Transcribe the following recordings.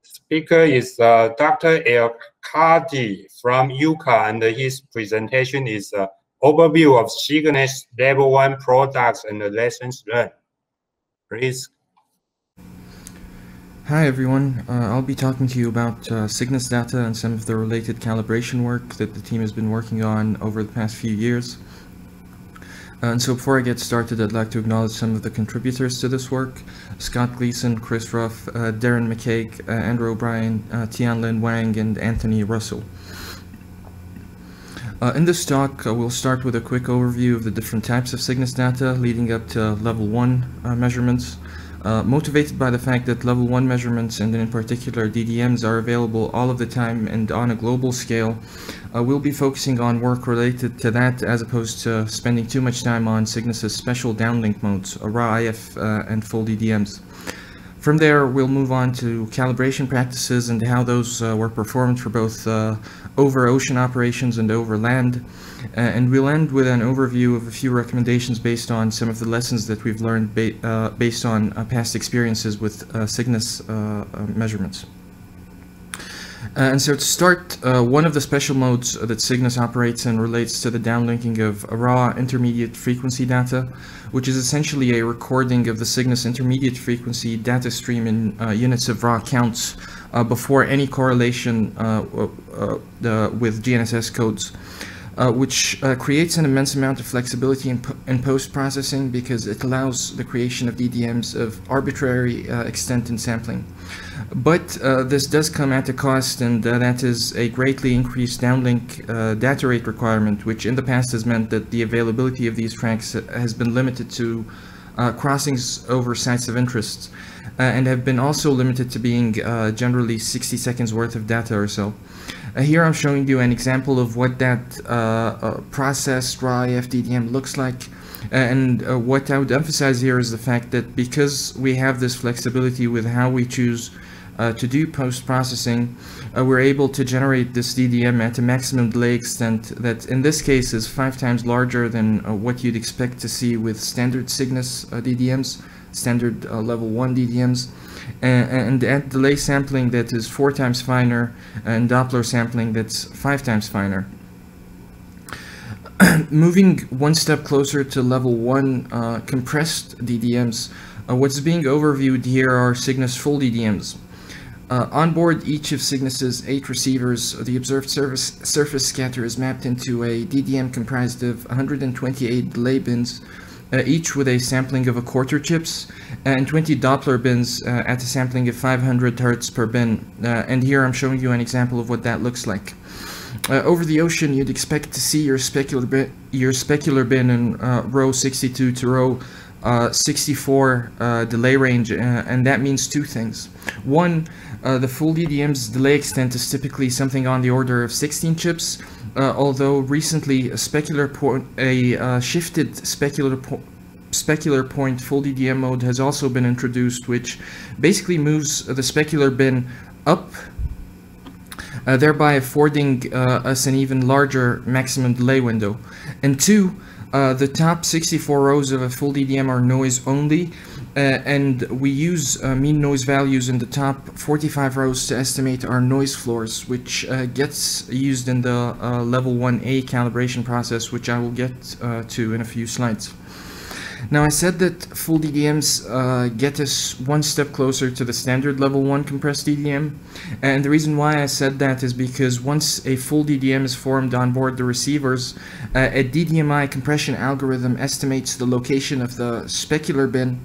speaker is Dr. Al-Khaldi from UCAR, and his presentation is overview of CYGNSS Level 1 products and the lessons learned. Please. Hi everyone, I'll be talking to you about CYGNSS data and some of the related calibration work that the team has been working on over the past few years. And so before I get started, I'd like to acknowledge some of the contributors to this work: Scott Gleason, Chris Ruff, Darren McCaig, Andrew O'Brien, Tianlin Wang, and Anthony Russell. In this talk, we'll start with a quick overview of the different types of CYGNSS data leading up to level 1 measurements. Motivated by the fact that level 1 measurements, and in particular DDMs, are available all of the time and on a global scale, we'll be focusing on work related to that as opposed to spending too much time on CYGNSS's special downlink modes, raw IF and full DDMs. From there, we'll move on to calibration practices and how those were performed for both over ocean operations and over land. And we'll end with an overview of a few recommendations based on some of the lessons that we've learned based on past experiences with CYGNSS measurements. And so to start, one of the special modes that CYGNSS operates in relates to the downlinking of raw intermediate frequency data, which is essentially a recording of the CYGNSS intermediate frequency data stream in units of raw counts before any correlation with GNSS codes. Which creates an immense amount of flexibility in post-processing because it allows the creation of DDMs of arbitrary extent and sampling. But this does come at a cost, and that is a greatly increased downlink data rate requirement, which in the past has meant that the availability of these tracks has been limited to crossings over sites of interest, and have been also limited to being generally 60 seconds worth of data or so. Here I'm showing you an example of what that processed raw IF DDM looks like, and what I would emphasize here is the fact that because we have this flexibility with how we choose to do post-processing, we're able to generate this DDM at a maximum delay extent that in this case is 5 times larger than what you'd expect to see with standard CYGNSS DDMs, standard level 1 DDMs. And at delay sampling that is 4 times finer, and Doppler sampling that's 5 times finer. Moving one step closer to level 1 compressed DDMs, what's being overviewed here are CYGNSS full DDMs. On board each of CYGNSS's 8 receivers, the observed surface scatter is mapped into a DDM comprised of 128 delay bins, each with a sampling of 1/4 chips, and 20 Doppler bins at a sampling of 500 Hz per bin. And here I'm showing you an example of what that looks like. Over the ocean, you'd expect to see your specular bin in row 62 to row 64 delay range, and that means 2 things. One, the full DDM's delay extent is typically something on the order of 16 chips, although recently a shifted specular point full DDM mode has also been introduced, which basically moves the specular bin up, thereby affording us an even larger maximum delay window. And 2, the top 64 rows of a full DDM are noise only, and we use mean noise values in the top 45 rows to estimate our noise floors, which gets used in the level 1A calibration process, which I will get to in a few slides. Now, I said that full DDMs get us one step closer to the standard level 1 compressed DDM, and the reason why I said that is because once a full DDM is formed on board the receivers, a DDMI compression algorithm estimates the location of the specular bin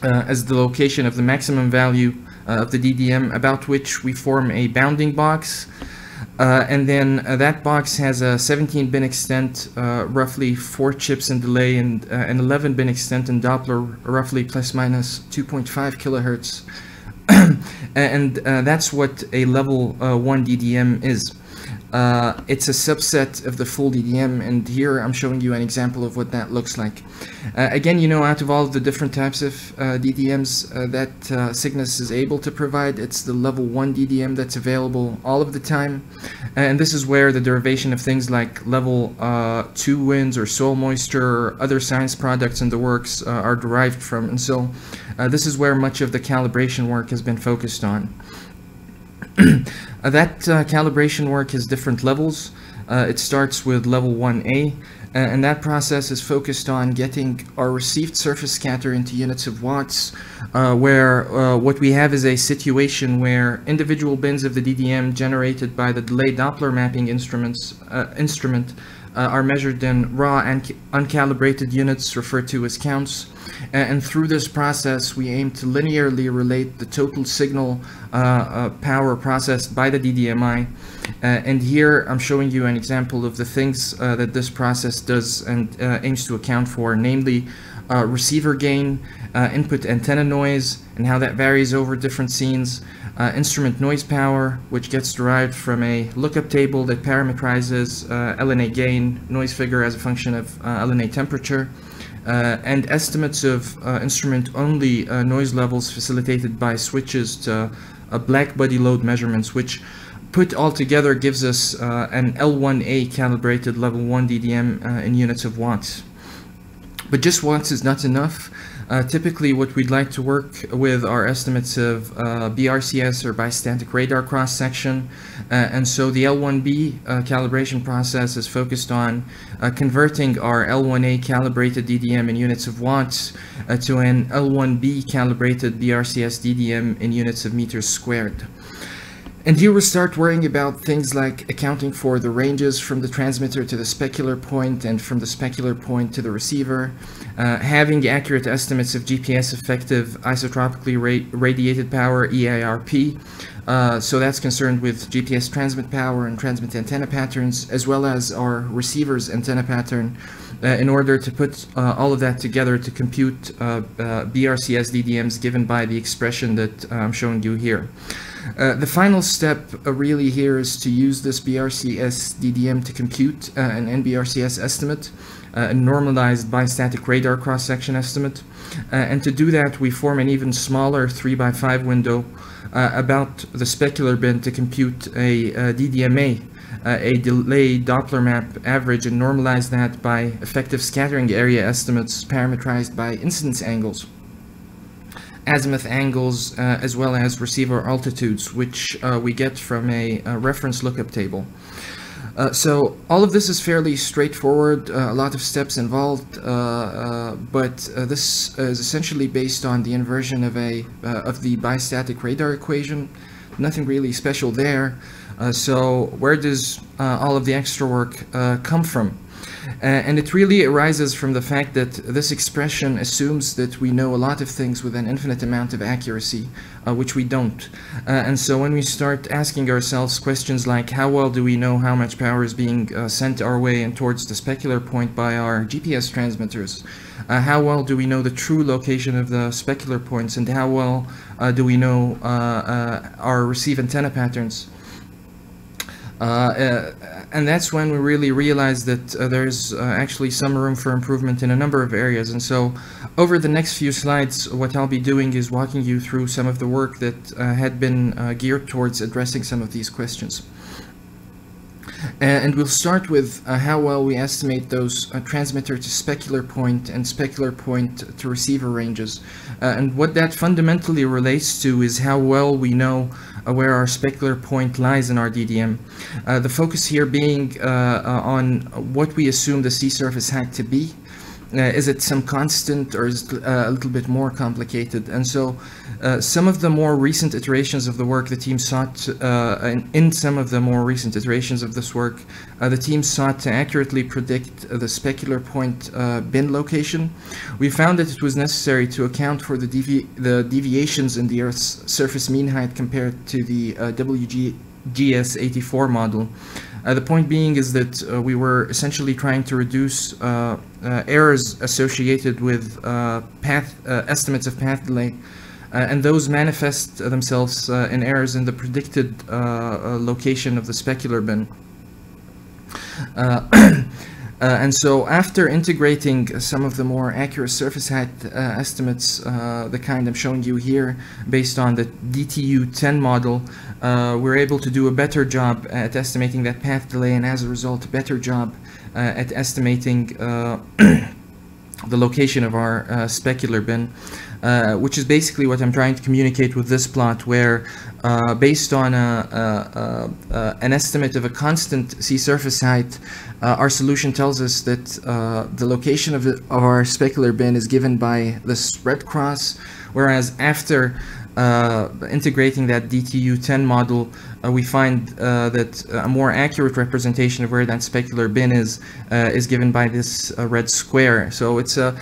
as the location of the maximum value of the DDM, about which we form a bounding box. And then that box has a 17-bin extent, roughly 4 chips in delay, and an 11-bin extent in Doppler, roughly plus minus 2.5 kilohertz. And that's what a level 1 DDM is. It's a subset of the full DDM, and here I'm showing you an example of what that looks like. Again, you know, out of all of the different types of DDMs that CYGNSS is able to provide, it's the level 1 DDM that's available all of the time. And this is where the derivation of things like level 2 winds or soil moisture or other science products in the works are derived from. And so this is where much of the calibration work has been focused on. That calibration work has different levels. It starts with level 1A, and that process is focused on getting our received surface scatter into units of watts, where what we have is a situation where individual bins of the DDM generated by the delayed Doppler mapping instrument are measured in raw and uncalibrated units referred to as counts. And through this process, we aim to linearly relate the total signal power processed by the DDMI. And here I'm showing you an example of the things that this process does and aims to account for, namely receiver gain, input antenna noise, and how that varies over different scenes, instrument noise power, which gets derived from a lookup table that parameterizes LNA gain, noise figure as a function of LNA temperature, and estimates of instrument-only noise levels facilitated by switches to black body load measurements, which put all together gives us an L1A calibrated level 1 DDM in units of watts. But just watts is not enough. Typically what we'd like to work with are estimates of BRCS or bistatic radar cross-section, and so the L1B calibration process is focused on converting our L1A calibrated DDM in units of watts to an L1B calibrated BRCS DDM in units of meters squared. And here we start worrying about things like accounting for the ranges from the transmitter to the specular point and from the specular point to the receiver, having accurate estimates of GPS effective isotropically radiated power, EIRP, so that's concerned with GPS transmit power and transmit antenna patterns, as well as our receiver's antenna pattern, in order to put all of that together to compute BRCS DDMs given by the expression that I'm showing you here. The final step really here is to use this BRCS DDM to compute an NBRCS estimate, a normalized bistatic radar cross-section estimate. And to do that, we form an even smaller 3x5 window about the specular bin to compute a DDMA, a delayed Doppler map average, and normalize that by effective scattering area estimates parameterized by incidence angles, azimuth angles, as well as receiver altitudes, which we get from a reference lookup table. So all of this is fairly straightforward, a lot of steps involved, but this is essentially based on the inversion of the bistatic radar equation. Nothing really special there. So where does all of the extra work come from? And it really arises from the fact that this expression assumes that we know a lot of things with an infinite amount of accuracy, which we don't. And so when we start asking ourselves questions like how well do we know how much power is being sent our way and towards the specular point by our GPS transmitters, how well do we know the true location of the specular points, and how well do we know our receive antenna patterns, and that's when we really realize that there's actually some room for improvement in a number of areas. And so over the next few slides, what I'll be doing is walking you through some of the work that had been geared towards addressing some of these questions. And we'll start with how well we estimate those transmitter to specular point and specular point to receiver ranges. And what that fundamentally relates to is how well we know where our specular point lies in our DDM. The focus here being on what we assume the sea surface height to be. Is it some constant, or is it a little bit more complicated? And so some of the more recent iterations of the work the team sought, in some of the more recent iterations of this work, the team sought to accurately predict the specular point bin location. We found that it was necessary to account for the deviations in the Earth's surface mean height compared to the WGS 84 model. The point being is that we were essentially trying to reduce errors associated with estimates of path delay, and those manifest themselves in errors in the predicted location of the specular bin. And so after integrating some of the more accurate surface height estimates, the kind I'm showing you here, based on the DTU-10 model, we're able to do a better job at estimating that path delay, and as a result, a better job at estimating the location of our specular bin. which is basically what I'm trying to communicate with this plot, where based on an estimate of a constant sea surface height, our solution tells us that the location of our specular bin is given by this red cross, whereas after integrating that DTU10 model, we find that a more accurate representation of where that specular bin is given by this red square. So it's a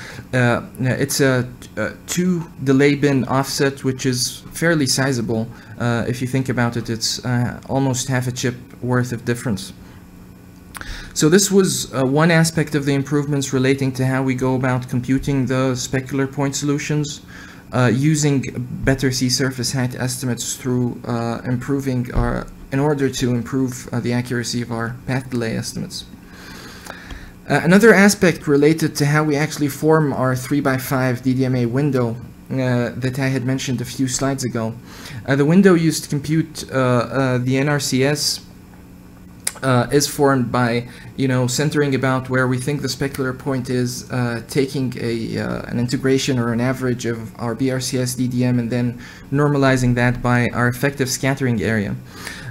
2 delay bin offset, which is fairly sizable. If you think about it, it's almost half a chip worth of difference. So this was one aspect of the improvements relating to how we go about computing the specular point solutions, using better sea surface height estimates through in order to improve the accuracy of our path delay estimates. Another aspect related to how we actually form our 3x5 DDMA window that I had mentioned a few slides ago. The window used to compute the NRCS is formed by, centering about where we think the specular point is, taking an integration or an average of our BRCS DDM and then normalizing that by our effective scattering area.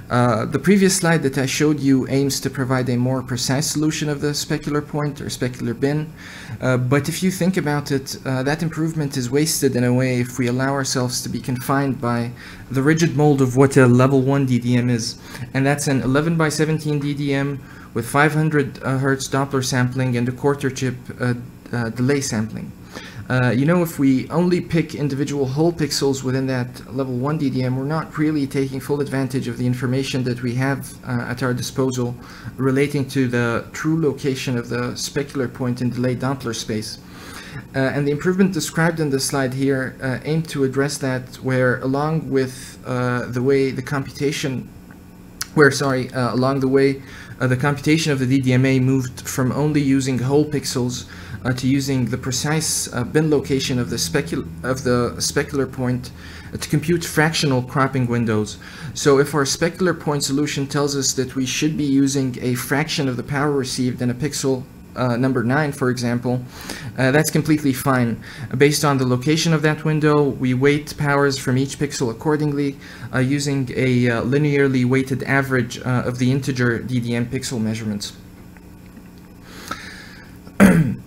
The previous slide that I showed you aims to provide a more precise solution of the specular point or specular bin, but if you think about it, that improvement is wasted in a way if we allow ourselves to be confined by the rigid mold of what a level 1 DDM is, and that's an 11x17 DDM with 500 Hertz Doppler sampling and a quarter chip delay sampling. If we only pick individual whole pixels within that level 1 DDM, we're not really taking full advantage of the information that we have at our disposal relating to the true location of the specular point in delay Doppler space. And the improvement described in this slide here aim to address that, where along with the computation of the DDMA moved from only using whole pixels to using the precise bin location of the specular point to compute fractional cropping windows. So if our specular point solution tells us that we should be using a fraction of the power received in a pixel number 9, for example, that's completely fine. Based on the location of that window, we weight powers from each pixel accordingly, using a linearly weighted average of the integer DDM pixel measurements.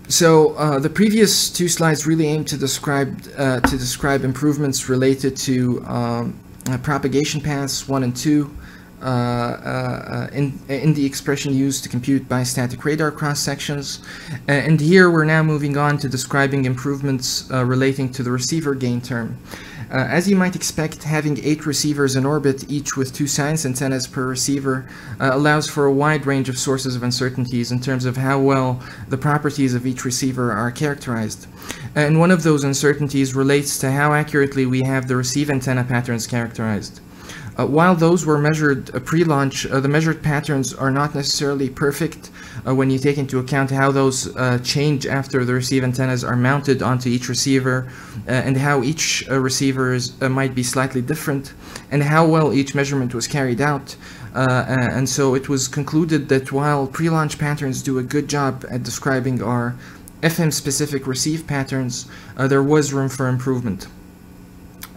So the previous two slides really aim to describe improvements related to propagation paths 1 and 2 in the expression used to compute bistatic radar cross sections, and here we're now moving on to describing improvements relating to the receiver gain term. As you might expect, having 8 receivers in orbit, each with 2 science antennas per receiver, allows for a wide range of sources of uncertainties in terms of how well the properties of each receiver are characterized. And one of those uncertainties relates to how accurately we have the receive antenna patterns characterized. While those were measured pre-launch, the measured patterns are not necessarily perfect when you take into account how those change after the receive antennas are mounted onto each receiver, and how each receiver might be slightly different, and how well each measurement was carried out. And so it was concluded that while pre-launch patterns do a good job at describing our FM-specific receive patterns, there was room for improvement.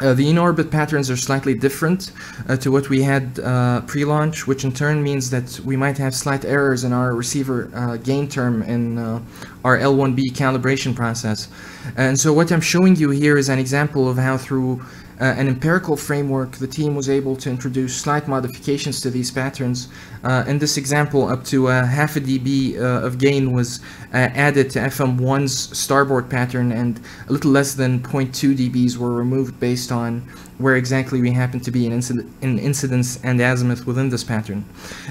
The in-orbit patterns are slightly different to what we had pre-launch, which in turn means that we might have slight errors in our receiver gain term in our L1B calibration process. And so what I'm showing you here is an example of how through an empirical framework the team was able to introduce slight modifications to these patterns. In this example, up to half a dB of gain was added to FM1's starboard pattern, and a little less than 0.2 dBs were removed based on where exactly we happen to be in incidence and azimuth within this pattern.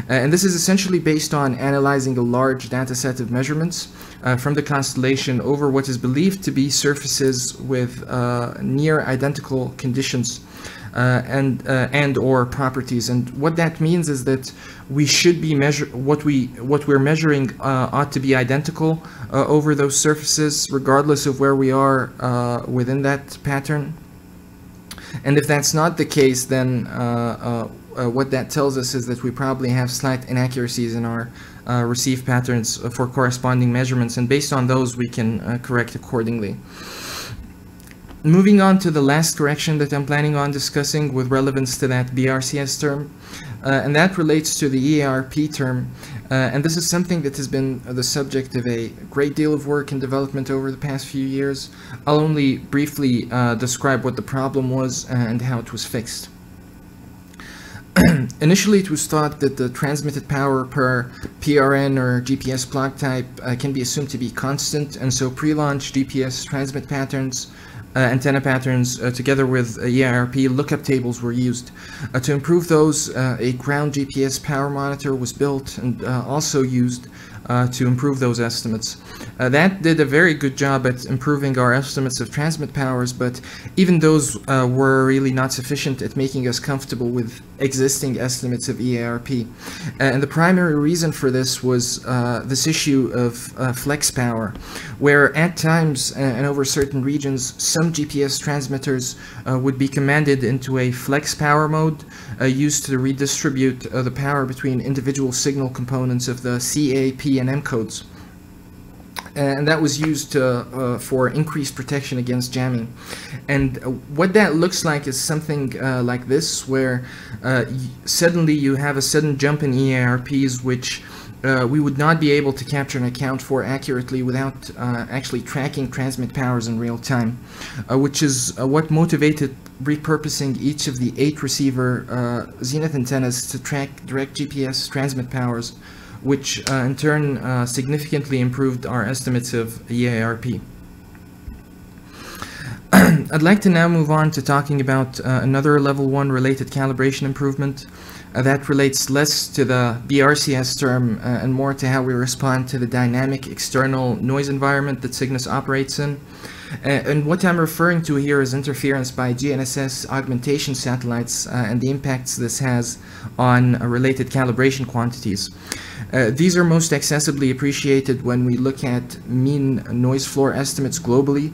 And this is essentially based on analyzing a large data set of measurements from the constellation over what is believed to be surfaces with near identical conditions and or properties. And what that means is that we should be what we're measuring ought to be identical over those surfaces, regardless of where we are within that pattern. And if that's not the case, then what that tells us is that we probably have slight inaccuracies in our receive patterns for corresponding measurements, and based on those we can correct accordingly. Moving on to the last correction that I'm planning on discussing with relevance to that BRCS term, and that relates to the EARP term. And this is something that has been the subject of a great deal of work and development over the past few years. I'll only briefly describe what the problem was and how it was fixed. Initially, it was thought that the transmitted power per PRN or GPS block type can be assumed to be constant, and so pre-launch GPS transmit patterns, antenna patterns, together with EARP lookup tables were used. To improve those, a ground GPS power monitor was built and also used to improve those estimates. That did a very good job at improving our estimates of transmit powers, but even those were really not sufficient at making us comfortable with existing estimates of EARP. And the primary reason for this was this issue of flex power, where at times and over certain regions, some GPS transmitters would be commanded into a flex power mode used to redistribute the power between individual signal components of the CA, P, and M codes. And that was used for increased protection against jamming. And what that looks like is something like this, where suddenly you have a sudden jump in EARPs, which we would not be able to capture and account for accurately without actually tracking transmit powers in real time, which is what motivated repurposing each of the 8 receiver zenith antennas to track direct GPS transmit powers, which in turn significantly improved our estimates of EARP. I'd like to now move on to talking about another level 1 related calibration improvement that relates less to the BRCS term and more to how we respond to the dynamic external noise environment that Cygnus operates in. And what I'm referring to here is interference by GNSS augmentation satellites and the impacts this has on related calibration quantities. These are most accessibly appreciated when we look at mean noise floor estimates globally,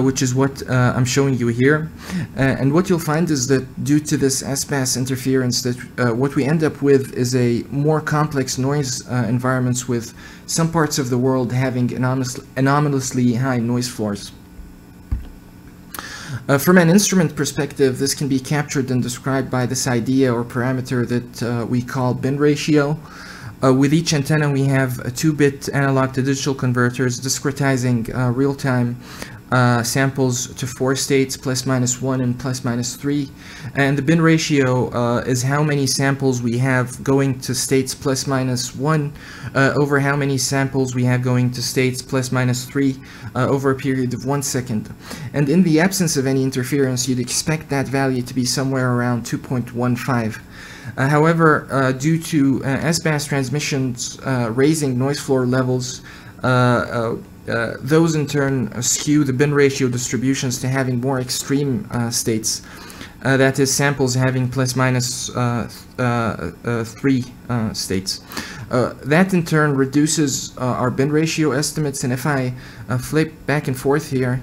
which is what I'm showing you here. And what you'll find is that due to this S-pass interference, that what we end up with is a more complex noise environments, with some parts of the world having anomalously high noise floors. From an instrument perspective, this can be captured and described by this idea or parameter that we call bin ratio. With each antenna, we have 2-bit analog to digital converters discretizing real-time samples to 4 states, ±1 and ±3. And the bin ratio is how many samples we have going to states ±1 over how many samples we have going to states ±3 over a period of 1 second. And in the absence of any interference, you'd expect that value to be somewhere around 2.15. However, due to S-band transmissions raising noise floor levels, those in turn skew the bin ratio distributions to having more extreme states, that is, samples having ±3 states. That in turn reduces our bin ratio estimates, and if I flip back and forth here,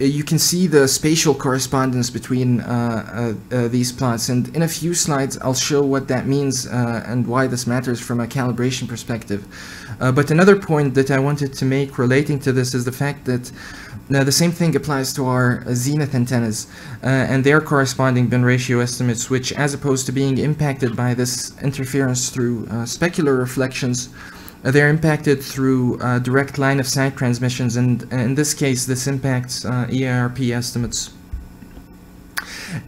you can see the spatial correspondence between these plots, and in a few slides I'll show what that means and why this matters from a calibration perspective. But another point that I wanted to make relating to this is the fact that the same thing applies to our zenith antennas and their corresponding bin ratio estimates, which, as opposed to being impacted by this interference through specular reflections, they're impacted through direct line-of-sight transmissions, and in this case, this impacts EARP estimates.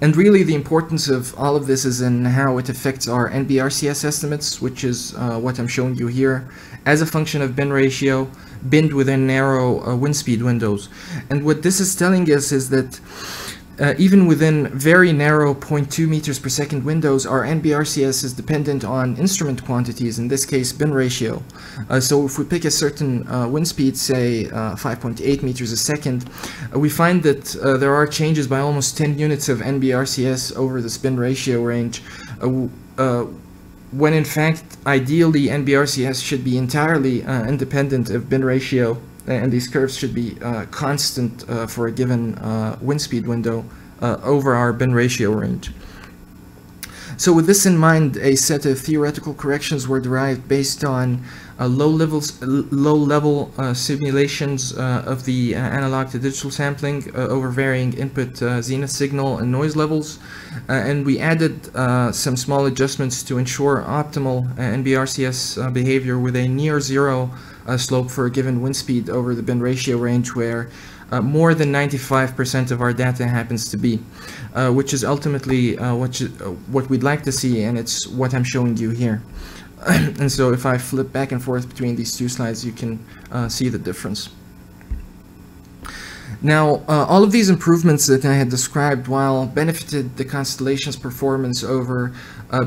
And really, the importance of all of this is in how it affects our Nbrcs estimates, which is what I'm showing you here, as a function of bin ratio, binned within narrow wind speed windows. And what this is telling us is that even within very narrow 0.2 meters per second windows, our Nbrcs is dependent on instrument quantities, in this case bin ratio. So if we pick a certain wind speed, say 5.8 meters a second, we find that there are changes by almost 10 units of Nbrcs over this bin ratio range, when in fact ideally Nbrcs should be entirely independent of bin ratio, and these curves should be constant for a given wind speed window over our bin ratio range. So with this in mind, a set of theoretical corrections were derived based on low-level simulations of the analog to digital sampling over varying input zenith signal and noise levels, and we added some small adjustments to ensure optimal Nbrcs behavior with a near zero slope for a given wind speed over the bin ratio range where more than 95% of our data happens to be, which is ultimately what we'd like to see, and it's what I'm showing you here. And so if I flip back and forth between these two slides, you can see the difference. Now, all of these improvements that I had described, while benefited the constellation's performance over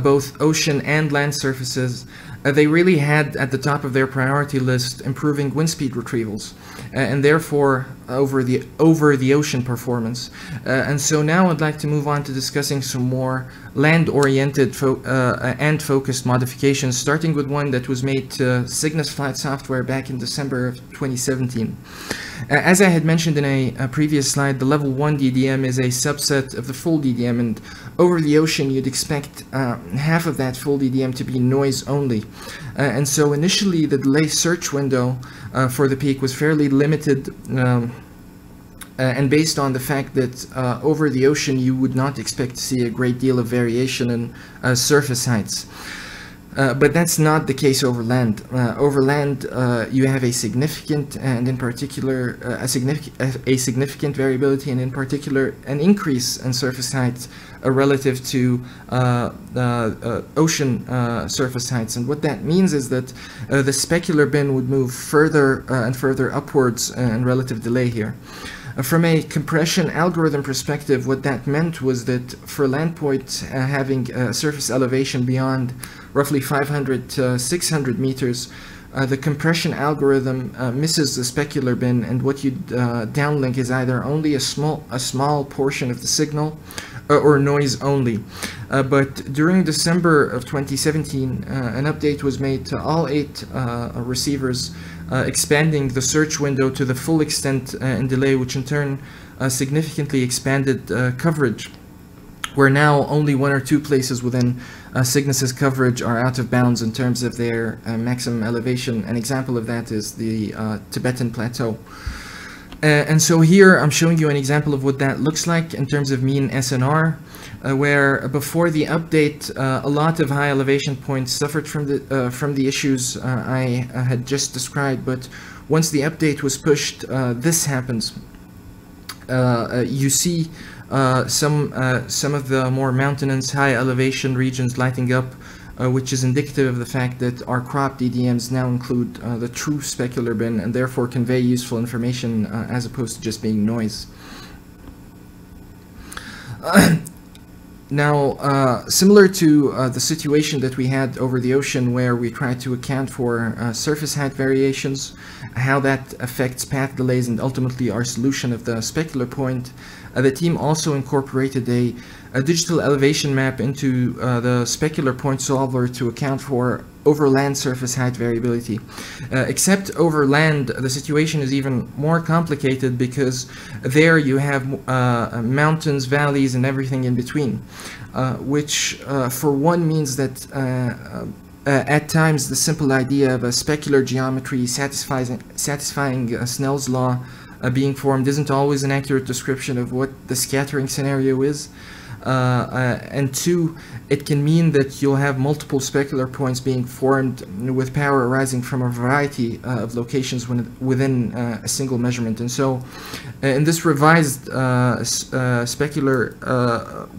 both ocean and land surfaces, they really had at the top of their priority list improving wind speed retrievals, and therefore over the ocean performance. And so now I'd like to move on to discussing some more land-oriented and focused modifications, starting with one that was made to Cygnus flight software back in December of 2017. As I had mentioned in a previous slide, the level 1 DDM is a subset of the full DDM, and over the ocean you'd expect half of that full DDM to be noise only. And so initially the delay search window for the peak was fairly limited, and based on the fact that over the ocean you would not expect to see a great deal of variation in surface heights. But that's not the case over land. Over land, you have a significant, and in particular, a significant variability, and in particular, an increase in surface height relative to ocean surface heights. And what that means is that the specular bin would move further and further upwards in relative delay here. From a compression algorithm perspective, what that meant was that for land points having surface elevation beyond roughly 500 to 600 meters, the compression algorithm misses the specular bin, and what you downlink is either only a small portion of the signal or noise only. But during December of 2017, an update was made to all 8 receivers, expanding the search window to the full extent in delay, which in turn significantly expanded coverage, where now only 1 or 2 places within Cygnus's coverage are out of bounds in terms of their maximum elevation. An example of that is the Tibetan Plateau. And so here I'm showing you an example of what that looks like in terms of mean SNR, where before the update a lot of high elevation points suffered from the issues I had just described, but once the update was pushed, this happens. You see some of the more mountainous high elevation regions lighting up, which is indicative of the fact that our crop DDMs now include the true specular bin and therefore convey useful information as opposed to just being noise. Now, similar to the situation that we had over the ocean where we tried to account for surface height variations, how that affects path delays, and ultimately our solution of the specular point, the team also incorporated a digital elevation map into the specular point solver to account for overland surface height variability. Except over land, the situation is even more complicated because there you have mountains, valleys, and everything in between, which for one means that at times the simple idea of a specular geometry satisfying Snell's law being formed isn't always an accurate description of what the scattering scenario is. And 2, it can mean that you'll have multiple specular points being formed with power arising from a variety of locations within a single measurement. And so in this revised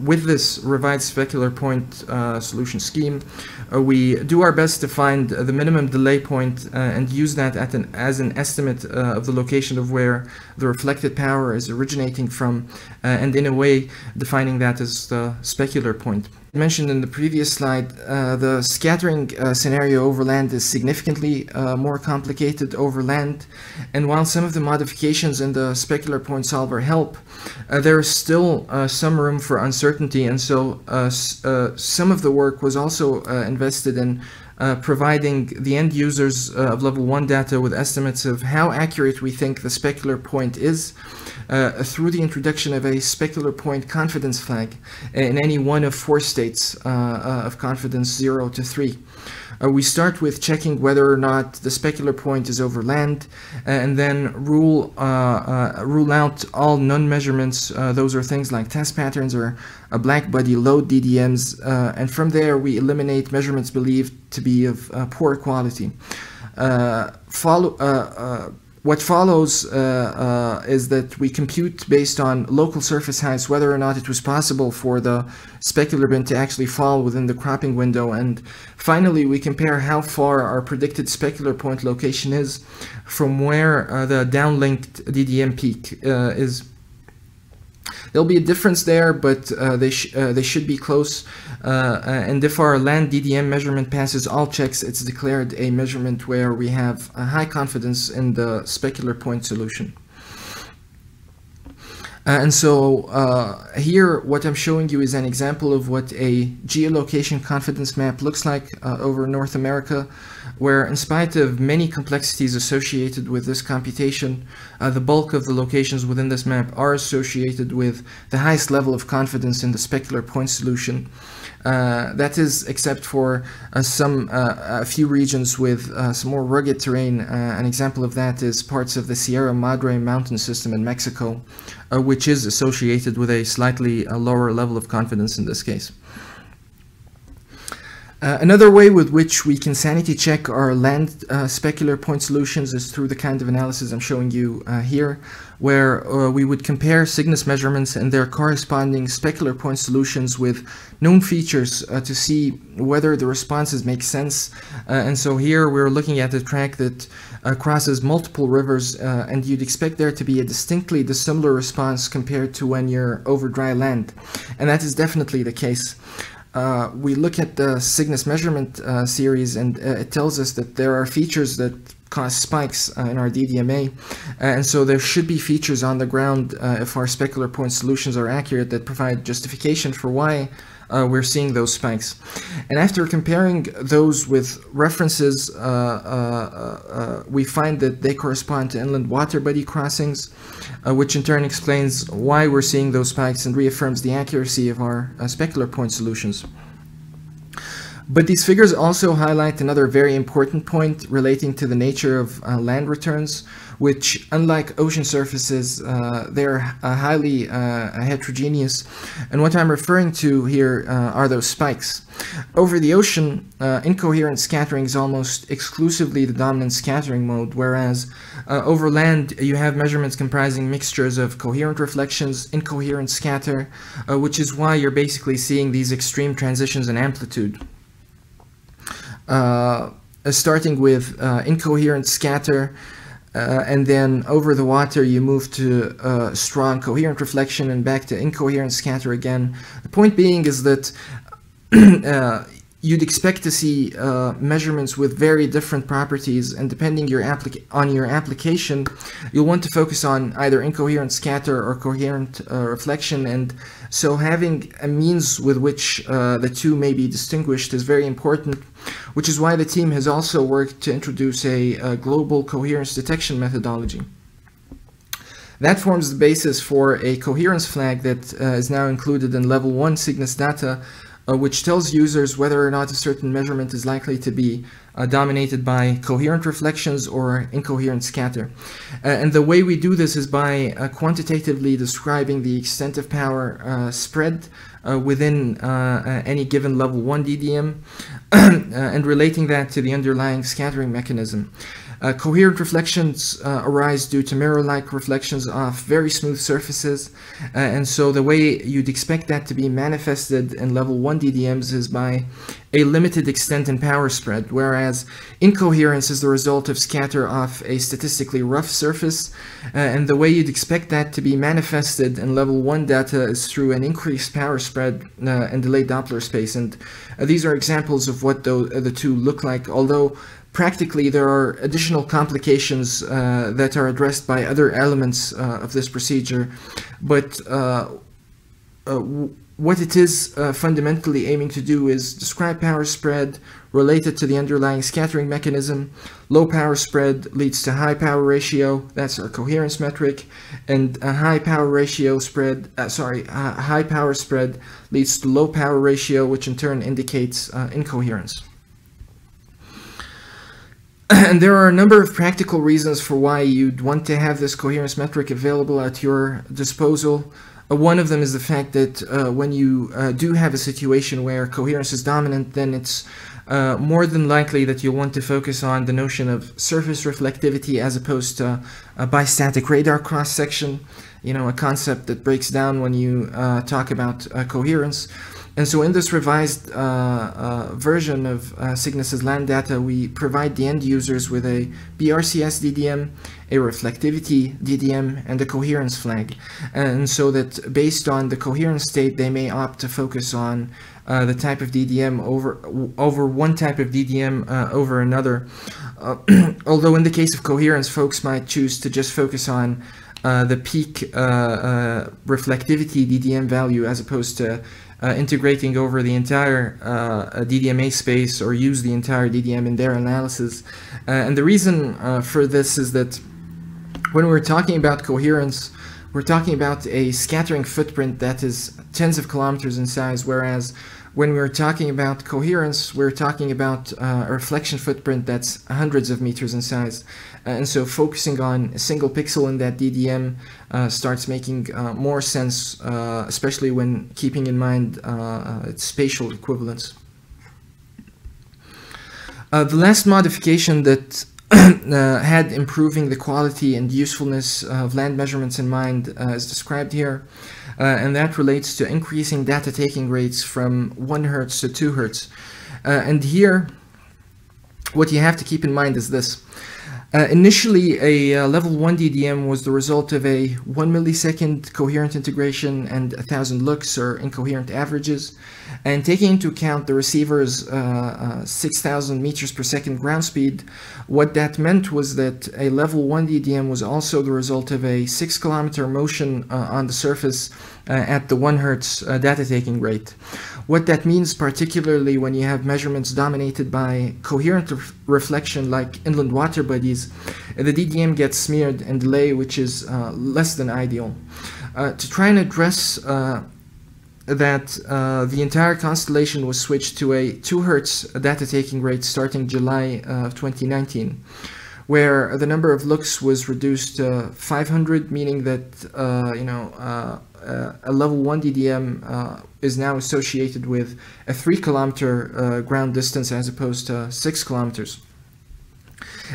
with this revised specular point solution scheme, we do our best to find the minimum delay point and use that as an estimate of the location of where the reflected power is originating from, and in a way defining that as the specular point. Mentioned in the previous slide, the scattering scenario over land is significantly more complicated over land, and while some of the modifications in the specular point solver help, there is still some room for uncertainty, and so some of the work was also invested in providing the end users of level 1 data with estimates of how accurate we think the specular point is through the introduction of a specular point confidence flag in any one of 4 states of confidence 0 to 3. We start with checking whether or not the specular point is over land, and then rule out all non-measurements. Those are things like test patterns or black body load DDMs, and from there we eliminate measurements believed to be of poor quality. What follows is that we compute based on local surface heights whether or not it was possible for the specular bin to actually fall within the cropping window, and finally we compare how far our predicted specular point location is from where the downlinked DDM peak is. There'll be a difference there, but they should be close. And if our land DDM measurement passes all checks, it's declared a measurement where we have a high confidence in the specular point solution. And so here what I'm showing you is an example of what a geolocation confidence map looks like over North America, where in spite of many complexities associated with this computation, the bulk of the locations within this map are associated with the highest level of confidence in the specular point solution. That is, except for a few regions with some more rugged terrain. An example of that is parts of the Sierra Madre mountain system in Mexico, which is associated with a slightly lower level of confidence in this case. Another way with which we can sanity check our land specular point solutions is through the kind of analysis I'm showing you here, where we would compare CYGNSS measurements and their corresponding specular point solutions with known features to see whether the responses make sense. And so here we're looking at a track that crosses multiple rivers, and you'd expect there to be a distinctly dissimilar response compared to when you're over dry land. And that is definitely the case. We look at the CYGNSS measurement series, and it tells us that there are features that cause spikes in our DDMA, and so there should be features on the ground if our specular point solutions are accurate that provide justification for why we're seeing those spikes. And after comparing those with references, we find that they correspond to inland water body crossings, which in turn explains why we're seeing those spikes and reaffirms the accuracy of our specular point solutions. But these figures also highlight another very important point relating to the nature of land returns, which, unlike ocean surfaces, they're highly heterogeneous. And what I'm referring to here are those spikes. Over the ocean, incoherent scattering is almost exclusively the dominant scattering mode, whereas over land you have measurements comprising mixtures of coherent reflections, incoherent scatter, which is why you're basically seeing these extreme transitions in amplitude. Starting with incoherent scatter, and then over the water you move to strong coherent reflection and back to incoherent scatter again. The point being is that you'd expect to see measurements with very different properties, and depending on your application, you'll want to focus on either incoherent scatter or coherent reflection, and so having a means with which the two may be distinguished is very important, which is why the team has also worked to introduce a global coherence detection methodology. That forms the basis for a coherence flag that is now included in level 1 CYGNSS data, which tells users whether or not a certain measurement is likely to be dominated by coherent reflections or incoherent scatter. And the way we do this is by quantitatively describing the extent of power spread within any given level 1 DDM and relating that to the underlying scattering mechanism. Coherent reflections arise due to mirror-like reflections off very smooth surfaces, and so the way you'd expect that to be manifested in level 1 DDMs is by a limited extent in power spread, whereas incoherence is the result of scatter off a statistically rough surface, and the way you'd expect that to be manifested in level 1 data is through an increased power spread and delayed Doppler space. And these are examples of what the two look like, although practically there are additional complications that are addressed by other elements of this procedure. But what it is fundamentally aiming to do is describe power spread related to the underlying scattering mechanism. Low power spread leads to high power ratio, that's our coherence metric, and a high power ratio spread, high power spread leads to low power ratio, which in turn indicates incoherence. And there are a number of practical reasons for why you'd want to have this coherence metric available at your disposal. One of them is the fact that when you do have a situation where coherence is dominant, then it's more than likely that you'll want to focus on the notion of surface reflectivity as opposed to a bistatic radar cross-section, you know, a concept that breaks down when you talk about coherence. And so in this revised version of CYGNSS land data, we provide the end users with a BRCS DDM, a reflectivity DDM, and a coherence flag. And so that based on the coherence state, they may opt to focus on the type of DDM over one type of DDM over another. Although in the case of coherence, folks might choose to just focus on the peak reflectivity DDM value as opposed to integrating over the entire DDMA space or use the entire DDM in their analysis. And the reason for this is that when we're talking about coherence, we're talking about a scattering footprint that is tens of kilometers in size, whereas when we're talking about coherence, we're talking about a reflection footprint that's hundreds of meters in size. And so focusing on a single pixel in that DDM starts making more sense, especially when keeping in mind its spatial equivalence. The last modification that had improving the quality and usefulness of land measurements in mind is described here, and that relates to increasing data taking rates from 1 Hertz to 2 Hertz. And here, what you have to keep in mind is this. Initially, a level 1 DDM was the result of a 1 millisecond coherent integration and 1,000 looks or incoherent averages. And taking into account the receiver's 6,000 meters per second ground speed, what that meant was that a level 1 DDM was also the result of a 6 kilometer motion on the surface at the 1 Hertz data taking rate. What that means, particularly when you have measurements dominated by coherent reflection like inland water bodies, the DDM gets smeared and delay, which is less than ideal. To try and address that, the entire constellation was switched to a 2 Hertz data taking rate starting July of 2019, where the number of looks was reduced to 500, meaning that a level 1 DDM is now associated with a 3 kilometer ground distance as opposed to 6 kilometers.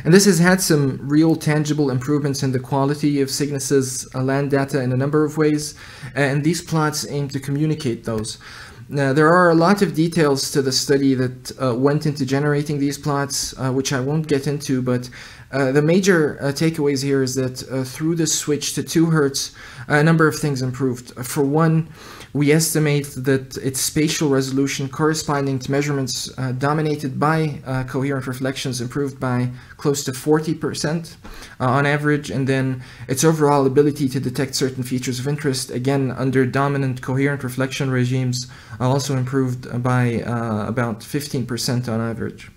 And this has had some real tangible improvements in the quality of CYGNSS's land data in a number of ways, and these plots aim to communicate those. Now, there are a lot of details to the study that went into generating these plots, which I won't get into, but the major takeaways here is that through the switch to 2 Hertz, a number of things improved. For one, we estimate that its spatial resolution corresponding to measurements dominated by coherent reflections improved by close to 40% on average, and then its overall ability to detect certain features of interest, again under dominant coherent reflection regimes, also improved by about 15% on average.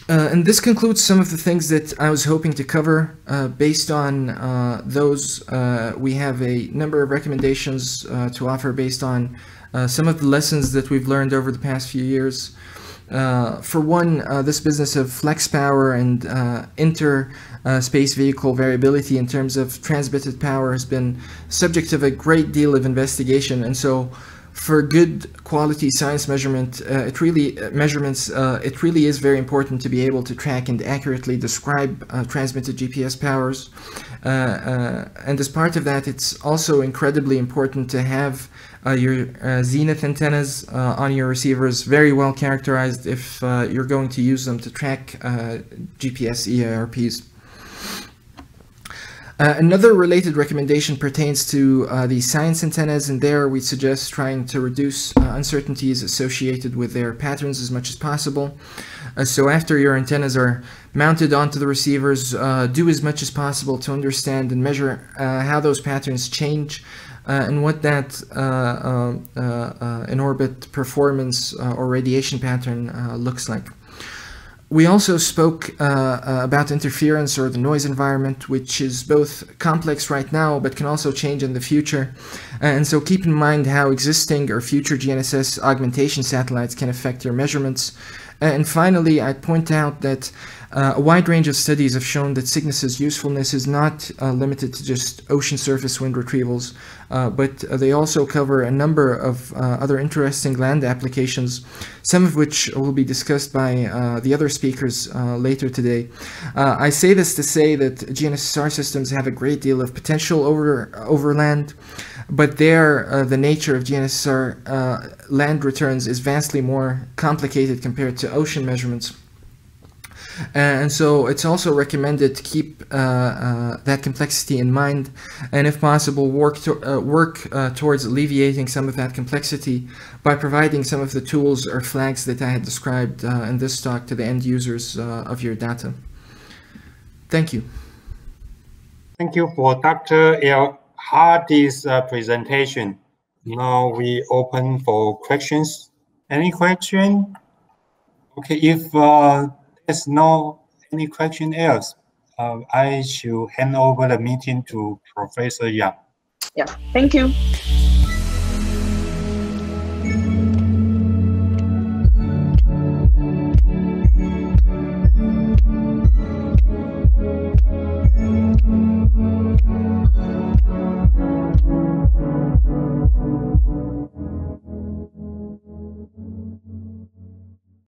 And this concludes some of the things that I was hoping to cover. Based on those, we have a number of recommendations to offer based on some of the lessons that we've learned over the past few years. For one, this business of flex power and inter-space vehicle variability in terms of transmitted power has been subject of a great deal of investigation, and so for good quality science measurement, it really is very important to be able to track and accurately describe transmitted GPS powers. And as part of that, it's also incredibly important to have your zenith antennas on your receivers very well characterized if you're going to use them to track GPS EIRPs. Another related recommendation pertains to the science antennas, and there we suggest trying to reduce uncertainties associated with their patterns as much as possible. So after your antennas are mounted onto the receivers, do as much as possible to understand and measure how those patterns change and what that in-orbit performance or radiation pattern looks like. We also spoke about interference or the noise environment, which is both complex right now but can also change in the future. And so keep in mind how existing or future GNSS augmentation satellites can affect your measurements. And finally, I'd point out that a wide range of studies have shown that CYGNSS's usefulness is not limited to just ocean surface wind retrievals, but they also cover a number of other interesting land applications, some of which will be discussed by the other speakers later today. I say this to say that GNSSR systems have a great deal of potential over land, but there the nature of GNSSR land returns is vastly more complicated compared to ocean measurements. And so it's also recommended to keep that complexity in mind, and if possible work towards alleviating some of that complexity by providing some of the tools or flags that I had described in this talk to the end users of your data. Thank you. Thank you for Dr. Al-Khaldi's presentation. Now we open for questions. Any question? Okay, if there's no any question else, I should hand over the meeting to Professor Yang. Yeah, thank you.